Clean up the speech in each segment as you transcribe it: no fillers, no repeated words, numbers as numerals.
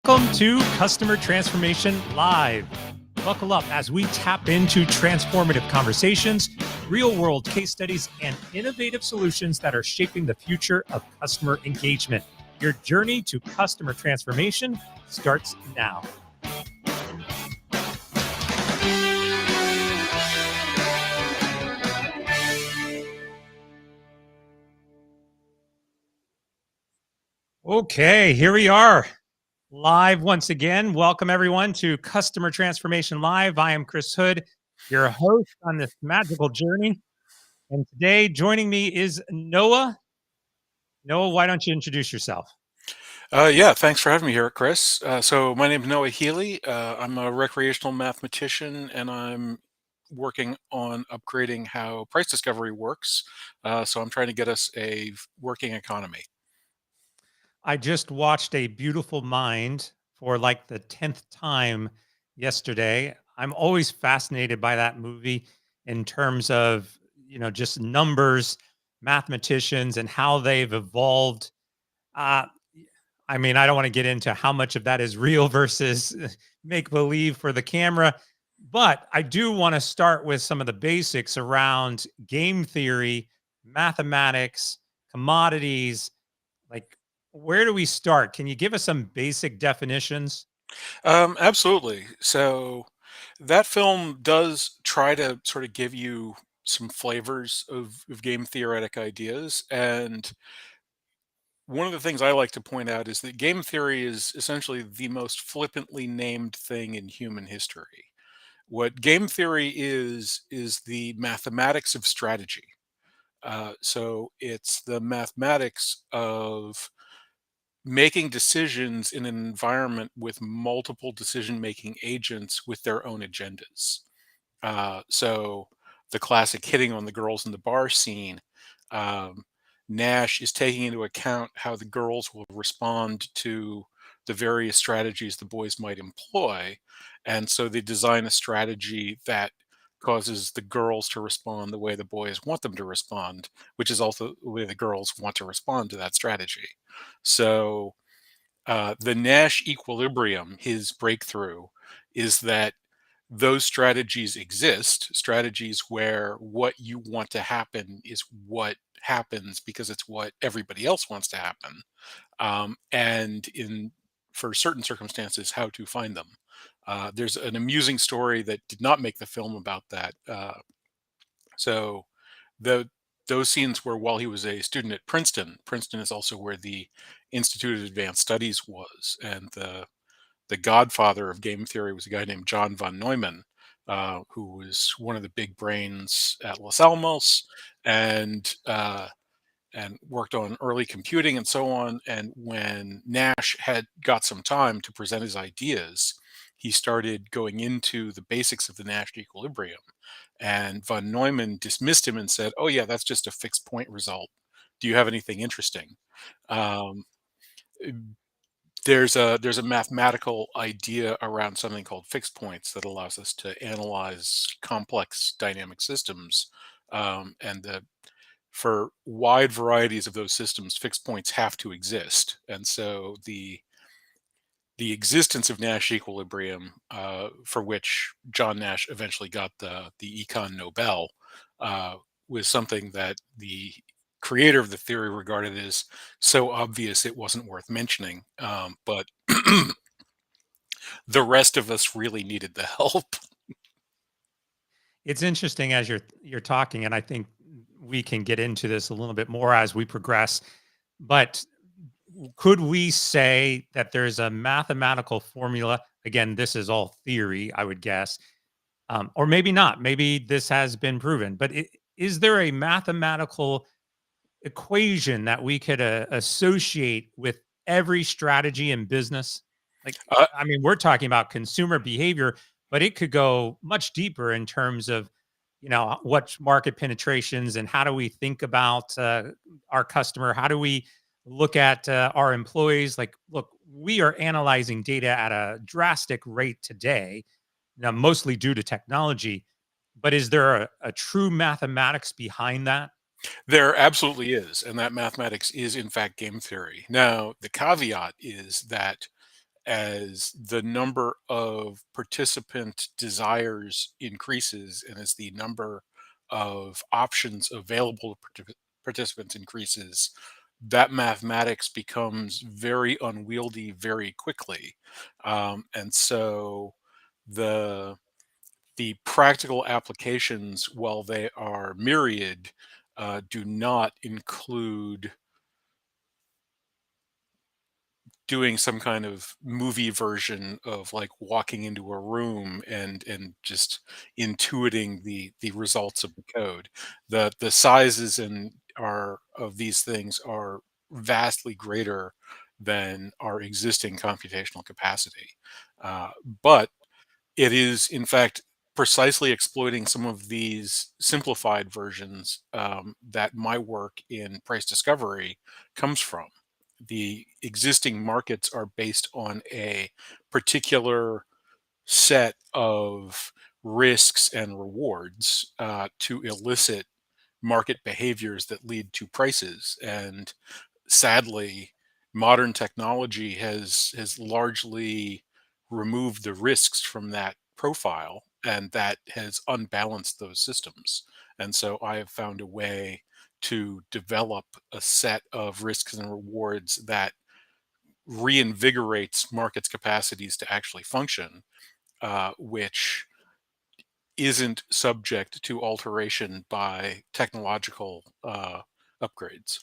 Welcome to Customer Transformation Live. Buckle up as we tap into transformative conversations, real-world case studies, and innovative solutions that are shaping the future of customer engagement. Your journey to customer transformation starts now. Okay, here we are. Live once again. Welcome everyone to Customer Transformation Live. I am Chris Hood, your host on this magical journey. And today joining me is Noah. Noah, why don't you introduce yourself? Yeah, thanks for having me here, Chris. So my name is Noah Healy. I'm a recreational mathematician, and I'm working on upgrading how price discovery works. So I'm trying to get us a working economy. I just watched A Beautiful Mind for like the 10th time yesterday. I'm always fascinated by that movie in terms of, just numbers, mathematicians, and how they've evolved. Uh, I don't want to get into how much of that is real versus make believe for the camera, but I do want to start with some of the basics around game theory, mathematics, commodities. Like, where do we start? Can you give us some basic definitions? Absolutely. So that film does try to sort of give you some flavors of game theoretic ideas. And one of the things I like to point out is that game theory is essentially the most flippantly named thing in human history. What game theory is the mathematics of strategy. So it's the mathematics of making decisions in an environment with multiple decision-making agents with their own agendas. So the classic hitting on the girls in the bar scene. Um, Nash is taking into account how the girls will respond to the various strategies the boys might employ. And so they design a strategy that causes the girls to respond the way the boys want them to respond, which is also the way the girls want to respond to that strategy. So the Nash equilibrium, his breakthrough, is that those strategies exist, strategies where what you want to happen is what happens because it's what everybody else wants to happen. And in for certain circumstances, how to find them. There's an amusing story that did not make the film about that. So the those scenes were while he was a student at Princeton. Princeton is also where the Institute of Advanced Studies was, and the godfather of game theory was a guy named John von Neumann, who was one of the big brains at Los Alamos, and and worked on early computing and so on. And when Nash had got some time to present his ideas, he started going into the basics of the Nash equilibrium. And von Neumann dismissed him and said, "Oh yeah, that's just a fixed point result. Do you have anything interesting?" Um, there's a mathematical idea around something called fixed points that allows us to analyze complex dynamic systems, and for wide varieties of those systems, fixed points have to exist. And so the existence of Nash equilibrium, for which John Nash eventually got the Econ Nobel, uh, was something that the creator of the theory regarded as so obvious it wasn't worth mentioning. But the rest of us really needed the help. It's interesting as you're talking, and I think we can get into this a little bit more as we progress. But could we say that there's a mathematical formula? Again, this is all theory, I would guess, or maybe not. Maybe this has been proven. But is there a mathematical equation that we could associate with every strategy in business? Like, Uh, we're talking about consumer behavior, but it could go much deeper in terms of, what market penetrations and how do we think about our customer? How do we look at our employees? Like, look, we are analyzing data at a drastic rate today, now mostly due to technology. But is there a true mathematics behind that? there absolutely is, and that mathematics is in fact game theory. Now, the caveat is that as the number of participant desires increases and as the number of options available to participants increases, that mathematics becomes very unwieldy very quickly. And so the practical applications, while they are myriad, do not include doing some kind of movie version of like walking into a room and just intuiting the results of the code. The sizes and are of these things are vastly greater than our existing computational capacity. Uh, but it is, in fact, precisely exploiting some of these simplified versions that my work in price discovery comes from. The existing markets are based on a particular set of risks and rewards to elicit market behaviors that lead to prices. And sadly, modern technology has largely removed the risks from that profile, and that has unbalanced those systems. And so I have found a way to develop a set of risks and rewards that reinvigorates markets' capacities to actually function, which isn't subject to alteration by technological upgrades.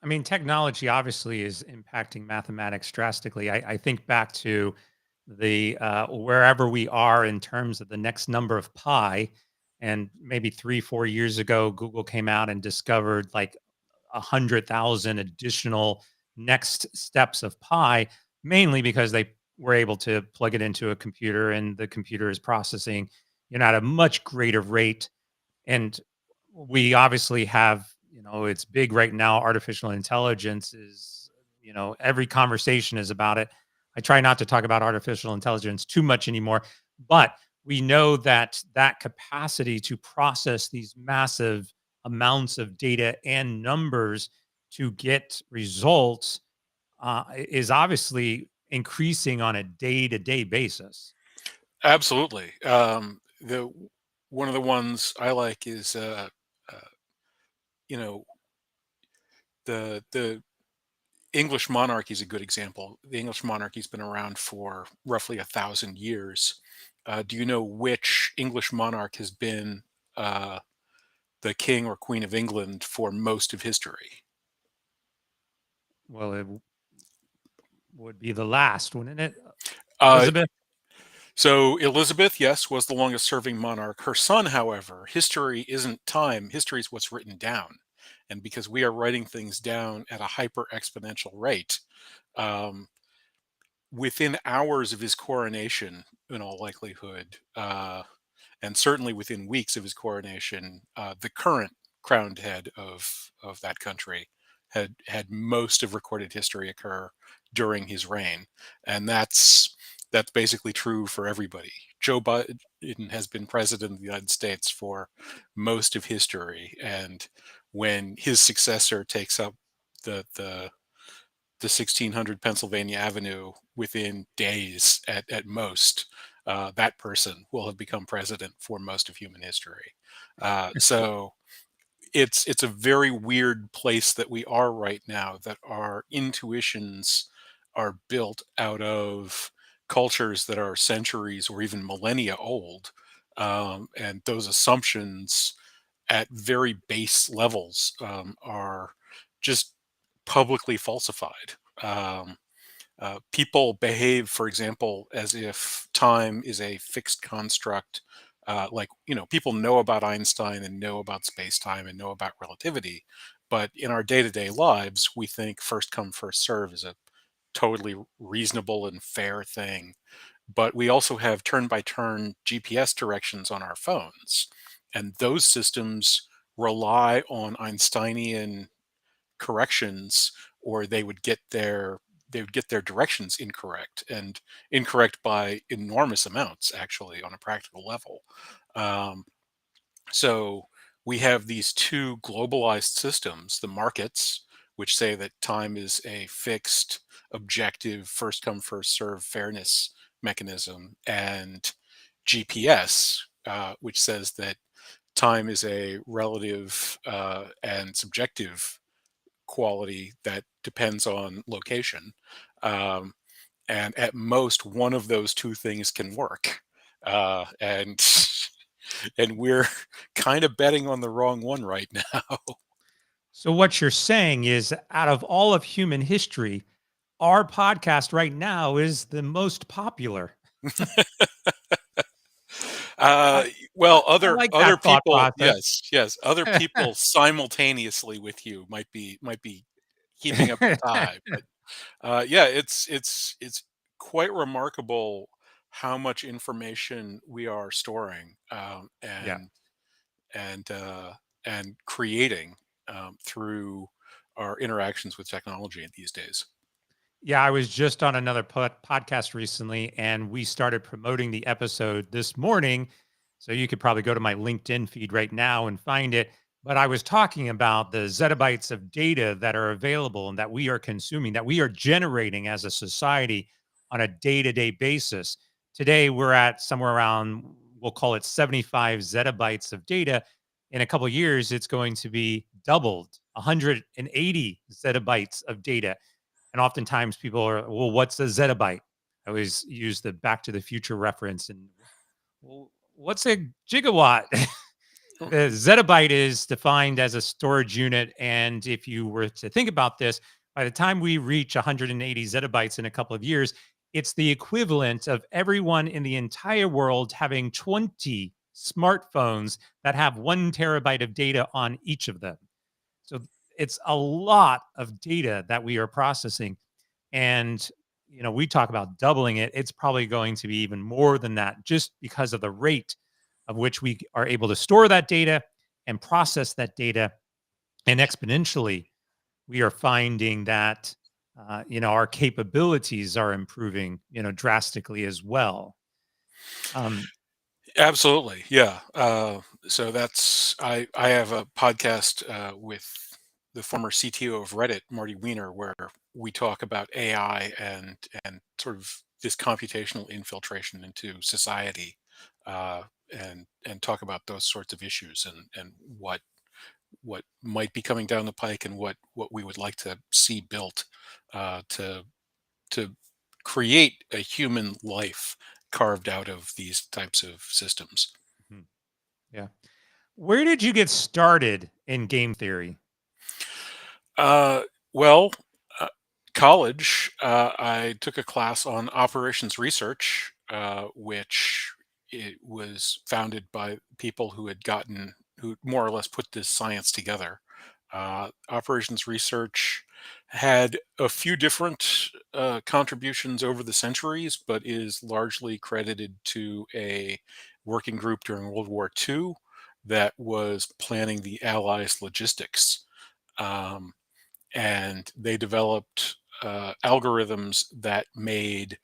I mean, technology obviously is impacting mathematics drastically. I think back to the wherever we are in terms of the next number of pi, and maybe 3, 4 years ago, Google came out and discovered like 100,000 additional next steps of pi, mainly because they were able to plug it into a computer and the computer is processing, at a much greater rate. And we obviously have, it's big right now. Artificial intelligence is, every conversation is about it. I try not to talk about artificial intelligence too much anymore, but we know that that capacity to process these massive amounts of data and numbers to get results is obviously increasing on a day-to-day basis. Absolutely. The one of the ones I like is uh, you know the English monarchy is a good example. The English monarchy's been around for roughly 1,000 years. Do you know which English monarch has been uh, the king or queen of England for most of history? Well, would be the last, wouldn't it? Uh, Elizabeth? so Elizabeth, yes, was the longest serving monarch. Her son, however, history isn't time. History is what's written down. And because we are writing things down at a hyper exponential rate, um, within hours of his coronation, in all likelihood, and certainly within weeks of his coronation, the current crowned head of that country had most of recorded history occur during his reign, and that's basically true for everybody. Joe Biden has been president of the United States for most of history, and when his successor takes up the 1600 Pennsylvania Avenue within days at most, that person will have become president for most of human history. So it's a very weird place that we are right now. That our intuitions are built out of cultures that are centuries or even millennia old, and those assumptions at very base levels are just publicly falsified. Um, People behave, for example, as if time is a fixed construct. People know about Einstein and know about space time and know about relativity. But in our day to day lives, we think first come, first serve is a totally reasonable and fair thing. But we also have turn by turn GPS directions on our phones. And those systems rely on Einsteinian corrections, or they would get their directions incorrect, and incorrect by enormous amounts actually on a practical level. um, so we have these two globalized systems, the markets, which say that time is a fixed, objective, first come, first serve fairness mechanism, and GPS, which says that time is a relative and subjective quality that depends on location. Um, and at most, one of those two things can work. And and we're kind of betting on the wrong one right now. So what you're saying is out of all of human history, our podcast right now is the most popular. Uh, I well, I other like other that thought people, process. yes, yes, other people simultaneously with you might be keeping up the tie, but yeah, it's quite remarkable how much information we are storing, Yeah. and and creating through our interactions with technology these days. Yeah, I was just on another podcast recently, and we started promoting the episode this morning. So you could probably go to my LinkedIn feed right now and find it. But I was talking about the zettabytes of data that are available and that we are consuming, that we are generating as a society on a day to day basis. Today, we're at somewhere around, we'll call it 75 zettabytes of data. In a couple of years, it's going to be doubled, 180 zettabytes of data. And oftentimes people are, well, what's a zettabyte? I always use the Back to the Future reference. And well, what's a gigawatt? Oh, The zettabyte is defined as a storage unit. And if you were to think about this, by the time we reach 180 zettabytes in a couple of years, it's the equivalent of everyone in the entire world having 20 smartphones that have 1 terabyte of data on each of them. So it's a lot of data that we are processing. And, we talk about doubling it. It's probably going to be even more than that just because of the rate of which we are able to store that data and process that data. And exponentially, we are finding that, our capabilities are improving, drastically as well. Um, absolutely, yeah. So that's I have a podcast with the former CTO of Reddit, Marty Weiner, where we talk about AI and sort of this computational infiltration into society, and talk about those sorts of issues and what might be coming down the pike and what we would like to see built to create a human life carved out of these types of systems. mhm, yeah. Where did you get started in game theory? Uh, well, uh, college, I took a class on operations research, which it was founded by people who more or less put this science together. Operations research had a few different contributions over the centuries, but is largely credited to a working group during World War II that was planning the Allies' logistics. Um, and they developed algorithms that made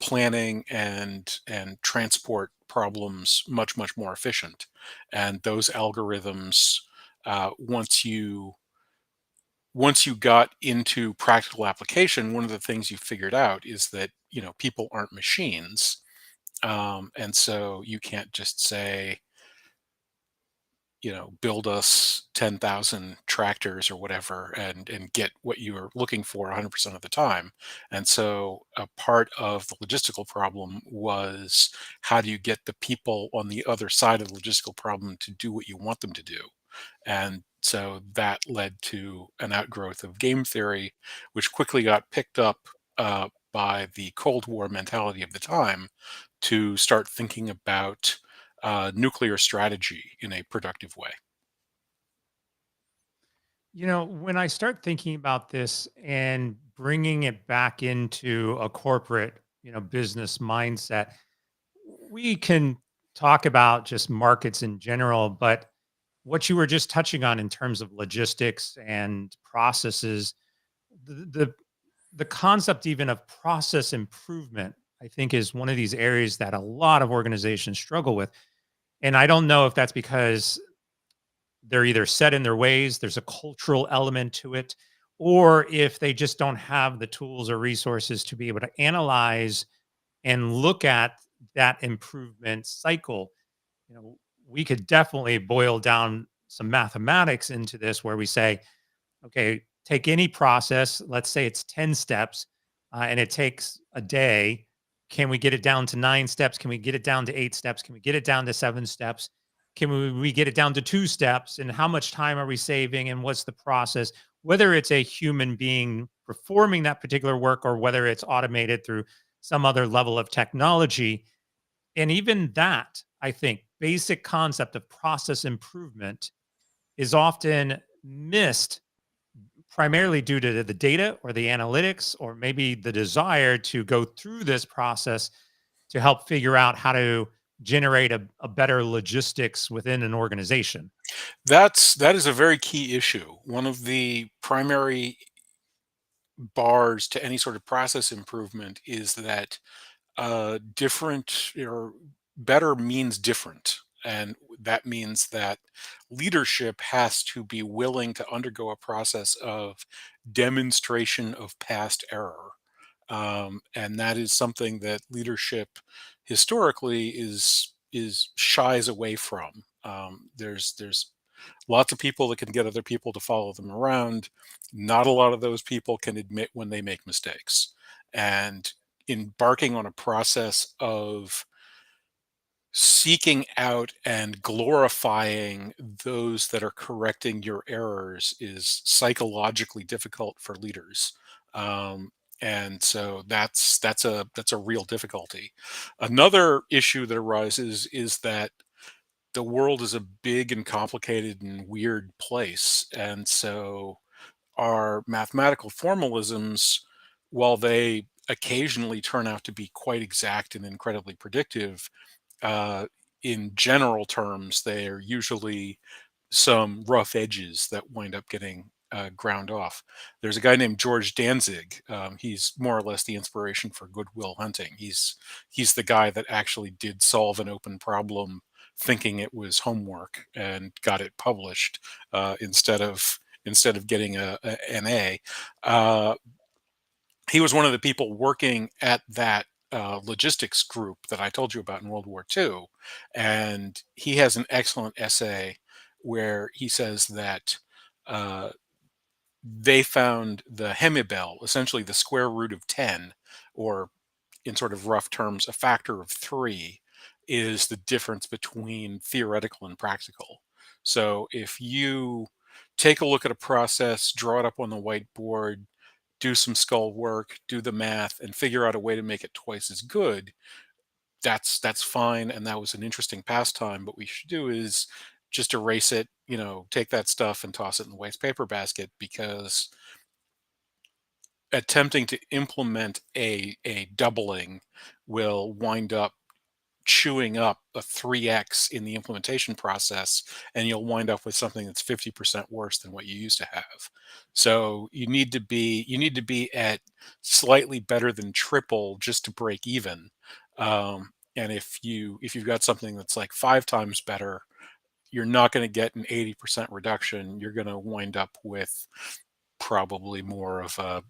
planning and transport problems much more efficient. And those algorithms, uh, once you once you got into practical application, one of the things you figured out is that people aren't machines, and so you can't just say, build us 10,000 tractors or whatever and get what you are looking for 100% of the time. And so a part of the logistical problem was, how do you get the people on the other side of the logistical problem to do what you want them to do? And so that led to an outgrowth of game theory, which quickly got picked up by the Cold War mentality of the time to start thinking about nuclear strategy in a productive way. When I start thinking about this and bringing it back into a corporate, business mindset, we can talk about just markets in general, but what you were just touching on in terms of logistics and processes, the concept even of process improvement, I think is one of these areas that a lot of organizations struggle with. And I don't know if that's because they're either set in their ways, there's a cultural element to it, or if they just don't have the tools or resources to be able to analyze and look at that improvement cycle. You know, we could definitely boil down some mathematics into this where we say, okay, take any process, let's say it's 10 steps, and it takes a day. Can we get it down to 9 steps? Can we get it down to 8 steps? Can we get it down to 7 steps? Can we get it down to 2 steps? And how much time are we saving? And what's the process? Whether it's a human being performing that particular work or whether it's automated through some other level of technology. And even that, I think, basic concept of process improvement is often missed primarily due to the data or the analytics, or maybe the desire to go through this process to help figure out how to generate a better logistics within an organization. That is a very key issue. One of the primary bars to any sort of process improvement is that different or better means different. And that means that leadership has to be willing to undergo a process of demonstration of past error. And that is something that leadership historically is shies away from. There's lots of people that can get other people to follow them around. Not a lot of those people can admit when they make mistakes. And embarking on a process of seeking out and glorifying those that are correcting your errors is psychologically difficult for leaders. And so that's a real difficulty. Another issue that arises is that the world is a big and complicated and weird place. And so our mathematical formalisms, while they occasionally turn out to be quite exact and incredibly predictive, uh, in general terms, they are usually some rough edges that wind up getting ground off. There's a guy named George Danzig. He's more or less the inspiration for Good Will Hunting. He's the guy that actually did solve an open problem, thinking it was homework, and got it published instead of getting an A. Uh, he was one of the people working at that logistics group that I told you about in World War II. And he has an excellent essay where he says that uh, they found the hemibel, essentially the square root of 10, or in sort of rough terms, a factor of 3, is the difference between theoretical and practical. So if you take a look at a process, draw it up on the whiteboard, do some skull work, do the math, and figure out a way to make it twice as good, that's fine, and that was an interesting pastime. But what we should do is just erase it, take that stuff and toss it in the waste paper basket, because attempting to implement a doubling will wind up chewing up a 3x in the implementation process, and you'll wind up with something that's 50% worse than what you used to have. So you need to be at slightly better than triple just to break even. And if you've got something that's like 5 times better, you're not going to get an 80% reduction. You're going to wind up with probably more of a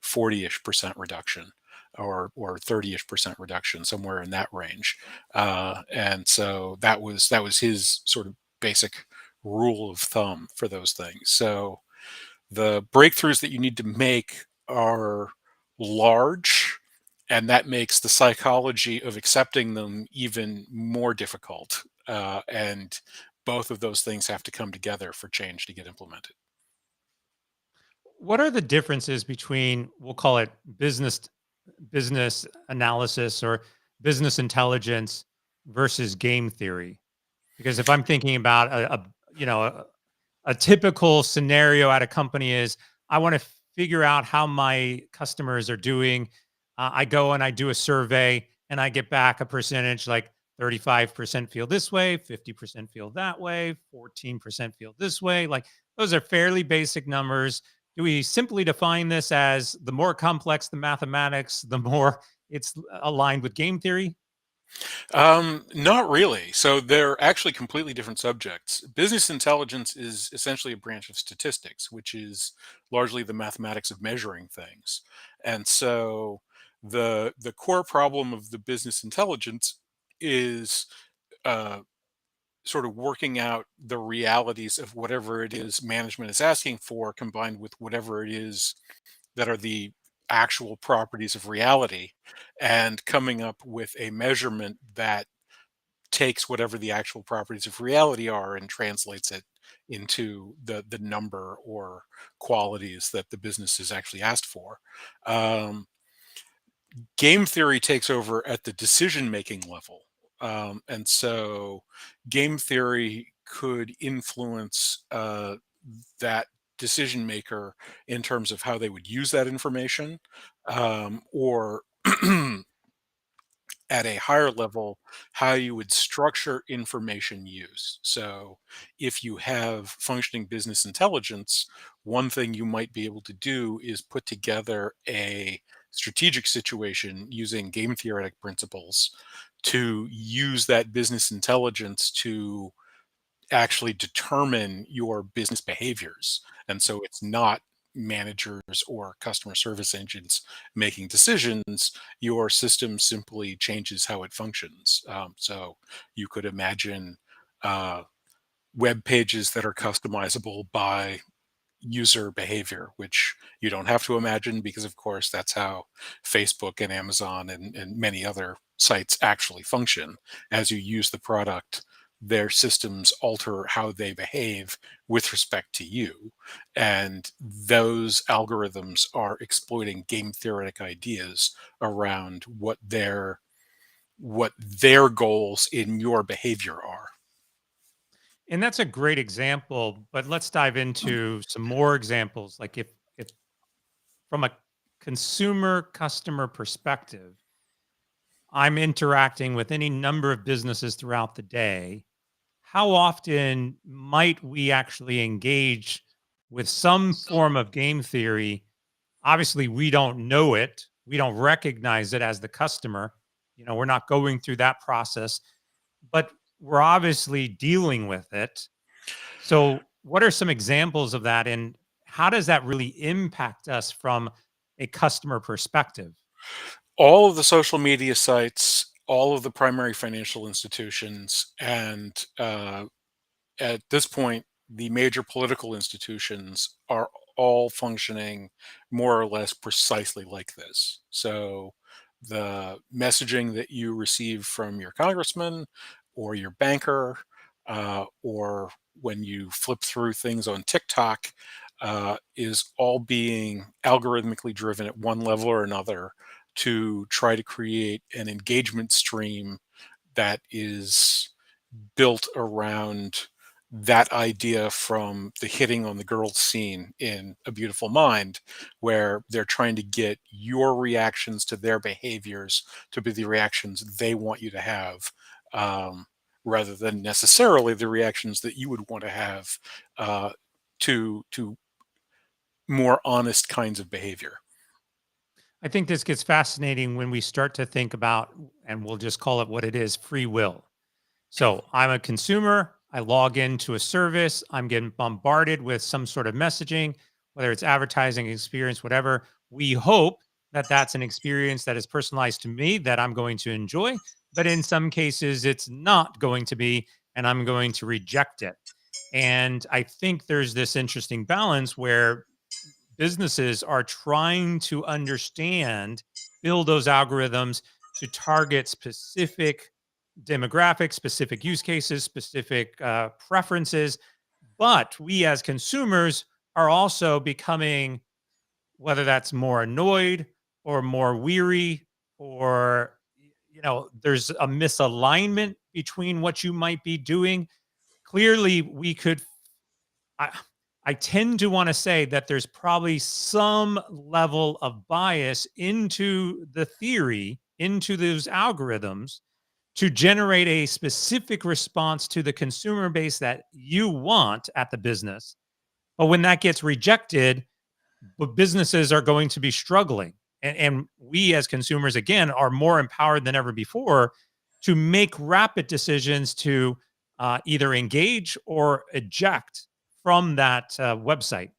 40-ish% reduction, or 30-ish% reduction, somewhere in that range. And so that was his sort of basic rule of thumb for those things. So the breakthroughs that you need to make are large, and that makes the psychology of accepting them even more difficult. And both of those things have to come together for change to get implemented. What are the differences between, we'll call it business analysis or business intelligence versus game theory? Because if I'm thinking about a typical scenario at a company is, I want to figure out how my customers are doing. I go and I do a survey and I get back a percentage like 35% feel this way, 50% feel that way, 14% feel this way. Like, those are fairly basic numbers. Do we simply define this as the more complex the mathematics, the more it's aligned with game theory? Not really. So they're actually completely different subjects. Business intelligence is essentially a branch of statistics, which is largely the mathematics of measuring things. And so the core problem of the business intelligence is uh, sort of working out the realities of whatever it is management is asking for, combined with whatever it is that are the actual properties of reality, and coming up with a measurement that takes whatever the actual properties of reality are and translates it into the number or qualities that the business is actually asked for. Um, Game theory takes over at the decision making level. And so game theory could influence that decision maker in terms of how they would use that information, or at a higher level, how you would structure information use. So, if you have functioning business intelligence, one thing you might be able to do is put together a strategic situation using game theoretic principles to use that business intelligence to actually determine your business behaviors. And so it's not managers or customer service agents making decisions. Your system simply changes how it functions. So you could imagine uh, web pages that are customizable by user behavior, which you don't have to imagine because, of course, that's how Facebook and Amazon and many other sites actually function. As you use the product, their systems alter how they behave with respect to you. And those algorithms are exploiting game theoretic ideas around what their goals in your behavior are. And that's a great example, but let's dive into some more examples. Like if from a consumer customer perspective, I'm interacting with any number of businesses throughout the day, how often might we actually engage with some form of game theory? Obviously, we don't know it. We don't recognize it as the customer. We're not going through that process, but we're obviously dealing with it. So, what are some examples of that? And how does that really impact us from a customer perspective? All of the social media sites, all of the primary financial institutions, and at this point, the major political institutions are all functioning more or less precisely like this. So the messaging that you receive from your congressman or your banker, or when you flip through things on TikTok, is all being algorithmically driven at one level or another to try to create an engagement stream that is built around that idea from the hitting on the girl scene in A Beautiful Mind, where they're trying to get your reactions to their behaviors to be the reactions they want you to have, um, rather than necessarily the reactions that you would want to have uh, to more honest kinds of behavior. I think this gets fascinating when we start to think about, and we'll just call it what it is, free will. So I'm a consumer. I log into a service. I'm getting bombarded with some sort of messaging, whether it's advertising, experience, whatever. We hope that that's an experience that is personalized to me that I'm going to enjoy. But in some cases, it's not going to be, and I'm going to reject it. And I think there's this interesting balance where businesses are trying to understand, build those algorithms to target specific demographics, specific use cases, specific preferences. But we as consumers are also becoming, whether that's more annoyed or more weary, or, there's a misalignment between what you might be doing. Clearly, we could I I tend to want to say that there's probably some level of bias into the theory, into those algorithms to generate a specific response to the consumer base that you want at the business. But when that gets rejected, businesses are going to be struggling. And we as consumers, again, are more empowered than ever before. to make rapid decisions to either engage or eject from that website.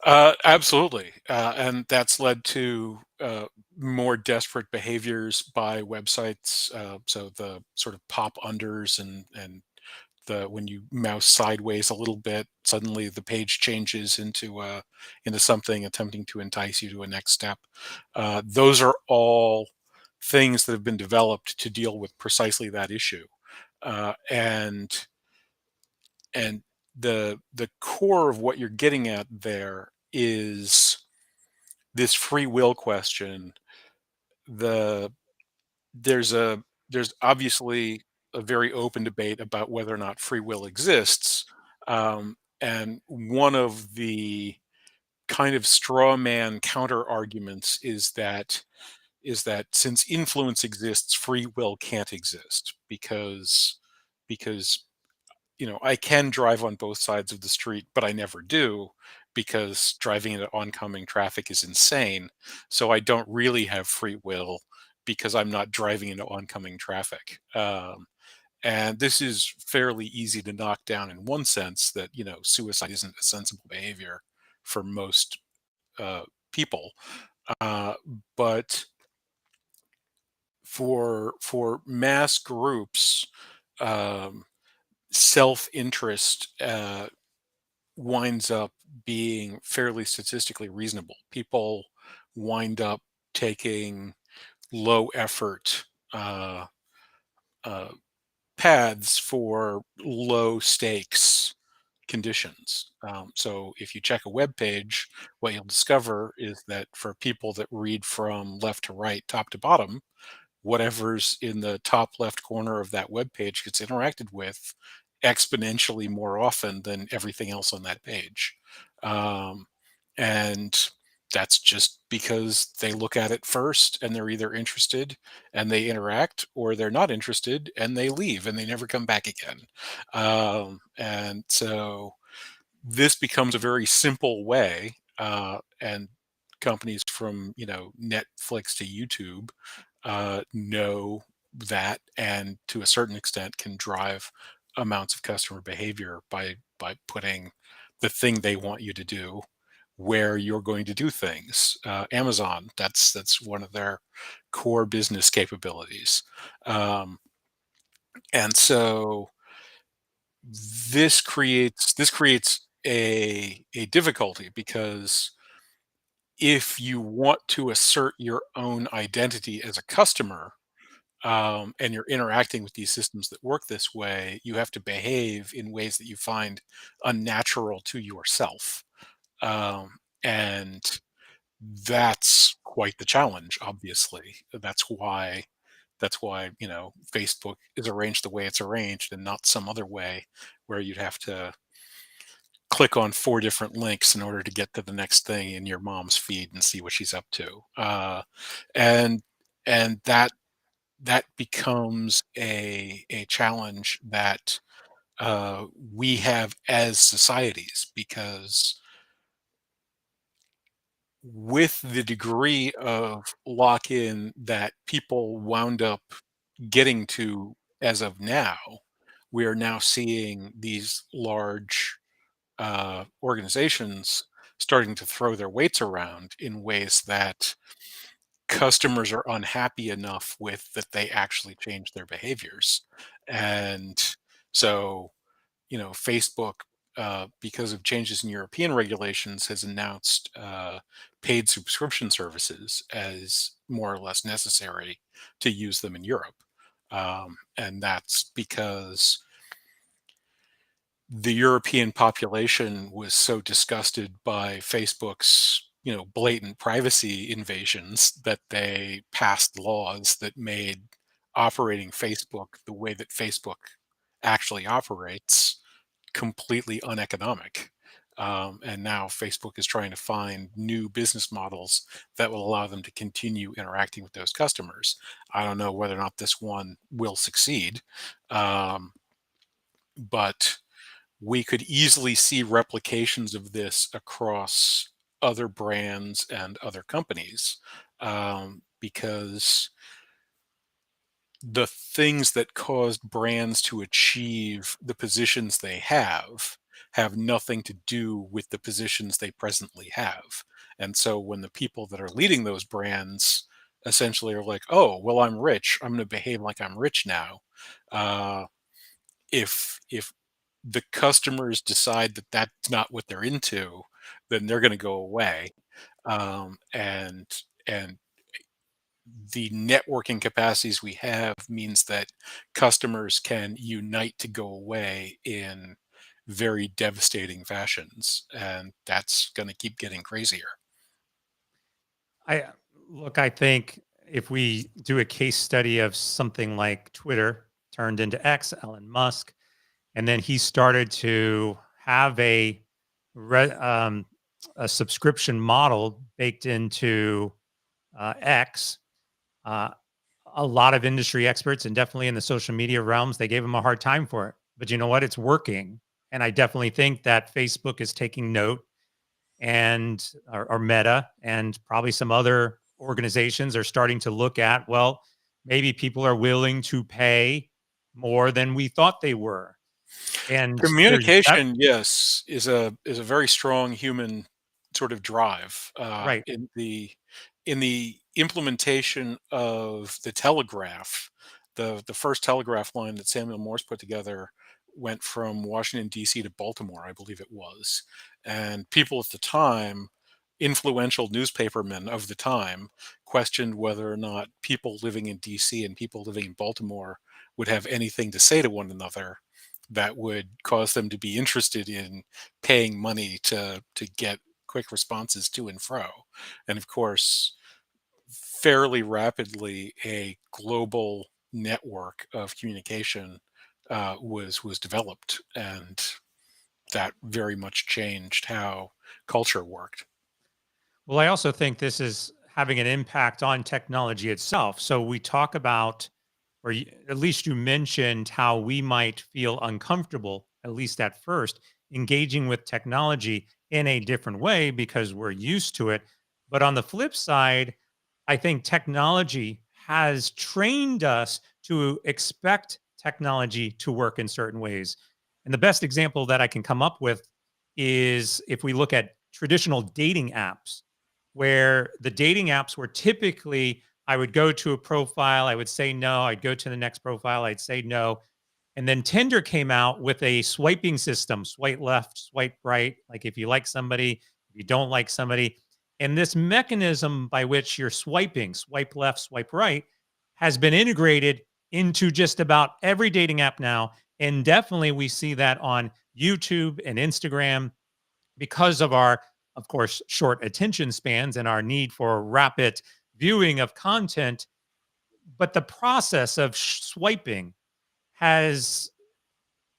Absolutely, and that's led to more desperate behaviors by websites. So the sort of pop unders and the when you mouse sideways a little bit, suddenly the page changes into something attempting to entice you to a next step. Those are all things that have been developed to deal with precisely that issue, and and the core of what you're getting at there is this free will question. The there's a there's obviously a very open debate about whether or not free will exists, and one of the kind of straw man counter arguments is that since influence exists, free will can't exist because I can drive on both sides of the street, but I never do because driving into oncoming traffic is insane. So I don't really have free will because I'm not driving into oncoming traffic. And this is fairly easy to knock down in one sense that, suicide isn't a sensible behavior for most uh, people. Uh, but for mass groups, um, self-interest winds up being fairly statistically reasonable. People wind up taking low effort uh, uh, paths for low stakes conditions. So if you check a web page, what you'll discover is that for people that read from left to right, top to bottom, whatever's in the top left corner of that web page gets interacted with exponentially more often than everything else on that page. Um, and that's just because they look at it first and they're either interested and they interact, or they're not interested and they leave and they never come back again. And so this becomes a very simple way, and companies from Netflix to YouTube know that, and to a certain extent can drive amounts of customer behavior by putting the thing they want you to do where you're going to do things. Amazon, that's one of their core business capabilities, um, and so this creates a difficulty, because if you want to assert your own identity as a customer, and you're interacting with these systems that work this way, you have to behave in ways that you find unnatural to yourself. And that's quite the challenge, obviously. That's why, Facebook is arranged the way it's arranged and not some other way where you'd have to click on 4 different links in order to get to the next thing in your mom's feed and see what she's up to. And and that becomes a challenge that we have as societies, because with the degree of lock-in that people wound up getting to as of now, we are now seeing these large organizations starting to throw their weights around in ways that customers are unhappy enough with that they actually change their behaviors. And so, Facebook, because of changes in European regulations, has announced paid subscription services as more or less necessary to use them in Europe. And that's because the European population was so disgusted by Facebook's, blatant privacy invasions, that they passed laws that made operating Facebook the way that Facebook actually operates completely uneconomic. And now Facebook is trying to find new business models that will allow them to continue interacting with those customers. I don't know whether or not this one will succeed, um, but we could easily see replications of this across other brands and other companies, because the things that caused brands to achieve the positions they have nothing to do with the positions they presently have. And so when the people that are leading those brands essentially are like, "Oh, well, I'm rich. I'm going to behave like I'm rich now." Uh, if the customers decide that that's not what they're into, then they're going to go away. And the networking capacities we have means that customers can unite to go away in very devastating fashions, and that's going to keep getting crazier. I look, I think if we do a case study of something like Twitter turned into X, Elon Musk, and then he started to have re, um, a subscription model baked into X. Uh, a lot of industry experts and definitely in the social media realms, they gave him a hard time for it. But you know what? It's working, and I definitely think that Facebook is taking note and or Meta and probably some other organizations are starting to look at, well, maybe people are willing to pay more than we thought they were. And there's that Communication, yes, is a very strong human sort of drive. right. In the implementation of the telegraph, the first telegraph line that Samuel Morse put together went from Washington D.C. to Baltimore, I believe it was, and people at the time, influential newspapermen of the time, questioned whether or not people living in D.C. and people living in Baltimore would have anything to say to one another that would cause them to be interested in paying money to get quick responses to and fro. And of course, fairly rapidly, a global network of communication was developed, and that very much changed how culture worked. Well, I also think this is having an impact on technology itself. So we talk about, or at least you mentioned how we might feel uncomfortable, at least at first, engaging with technology in a different way because we're used to it. But on the flip side, I think technology has trained us to expect technology to work in certain ways. And the best example that I can come up with is if we look at traditional dating apps, where the dating apps were typically I would go to a profile, I would say no, I'd go to the next profile, I'd say no. And then Tinder came out with a swiping system, swipe left, swipe right. Like if you like somebody, if you don't like somebody. And this mechanism by which you're swiping, swipe left, swipe right, has been integrated into just about every dating app now. And definitely we see that on YouTube and Instagram because of our, of course, short attention spans and our need for rapid viewing of content. But the process of swiping has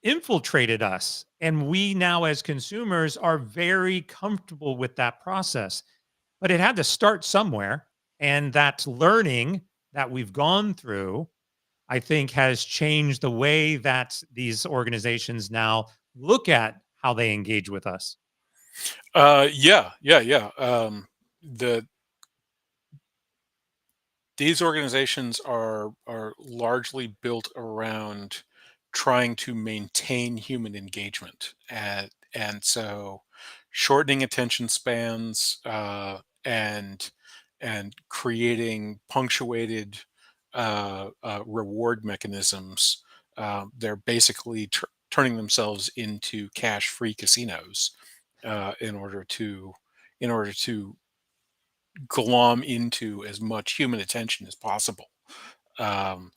infiltrated us. And we now, as consumers, are very comfortable with that process. But it had to start somewhere. And that learning that we've gone through, I think, has changed the way that these organizations now look at how they engage with us. Yeah. The These organizations are largely built around trying to maintain human engagement, and so shortening attention spans, and creating punctuated reward mechanisms. They're basically turning themselves into cash-free casinos in order to glom into as much human attention as possible. Um,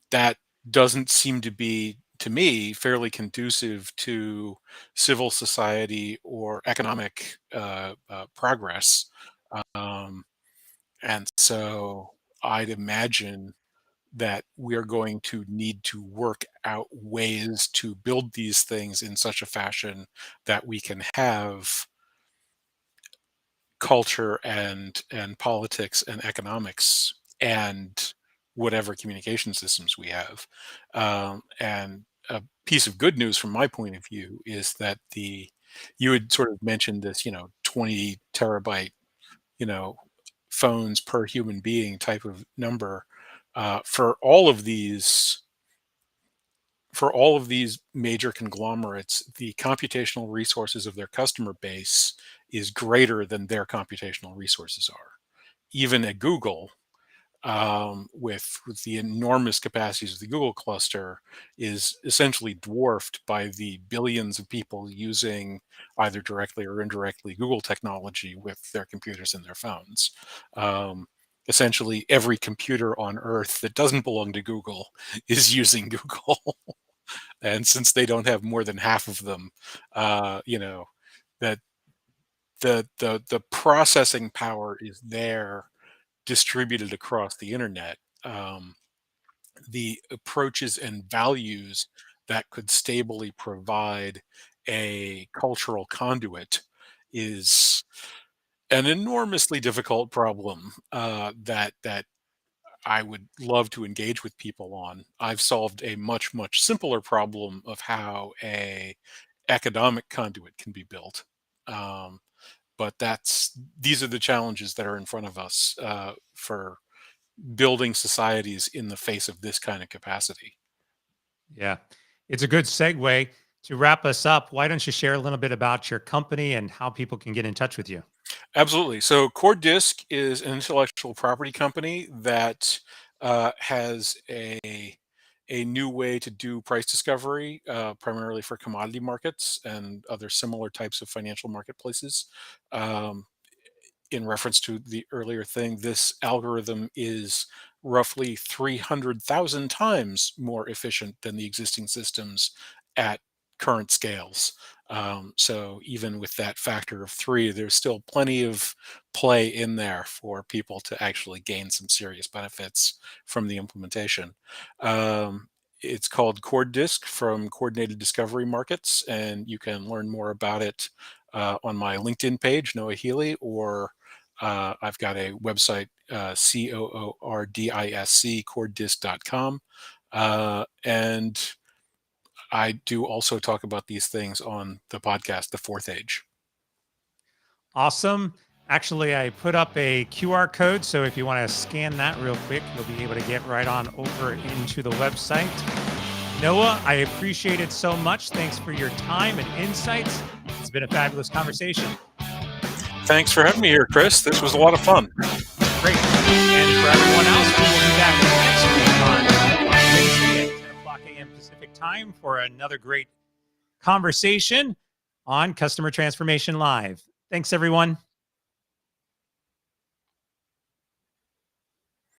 that doesn't seem to be, to me, fairly conducive to civil society or economic progress. Um, and so I'd imagine that we're going to need to work out ways to build these things in such a fashion that we can have culture and politics and economics and whatever communication systems we have. And a piece of good news from my point of view is that the you had sort of mentioned this, 20 terabyte, you know, phones per human being type of number. For all of these major conglomerates, the computational resources of their customer base is greater than their computational resources are. Even at Google, with the enormous capacities of the Google cluster, is essentially dwarfed by the billions of people using either directly or indirectly Google technology with their computers and their phones. Um, Essentially, every computer on Earth that doesn't belong to Google is using Google, and since they don't have more than half of them, that the processing power is there, distributed across the internet. Um, the approaches and values that could stably provide a cultural conduit is an enormously difficult problem, that I would love to engage with people on. I've solved a much simpler problem of how a economic conduit can be built. Um, but these are the challenges that are in front of us, for building societies in the face of this kind of capacity. Yeah. It's a good segue to wrap us up. Why don't you share a little bit about your company and how people can get in touch with you? Absolutely. So Coordisc is an intellectual property company that has a new way to do price discovery, primarily for commodity markets and other similar types of financial marketplaces. Um, in reference to the earlier thing, this algorithm is roughly 300,000 times more efficient than the existing systems at current scales. So even with that factor of three, there's still plenty of play in there for people to actually gain some serious benefits from the implementation. Um, it's called Coordisc, from Coordinated Discovery Markets, and you can learn more about it on my LinkedIn page, Noah Healy, or I've got a website, Coordisc, coordisc.com. And I do also talk about these things on the podcast, The Fourth Age. Awesome. Actually, I put up a QR code. So if you want to scan that real quick, you'll be able to get right on over into the website. Noah, I appreciate it so much. Thanks for your time and insights. It's been a fabulous conversation. Thanks for having me here, Chris. This was a lot of fun. Great. And for everyone else, we will be back next week on Wednesday at 10 o'clock a.m. Pacific time for another great conversation on Customer Transformation Live. Thanks, everyone.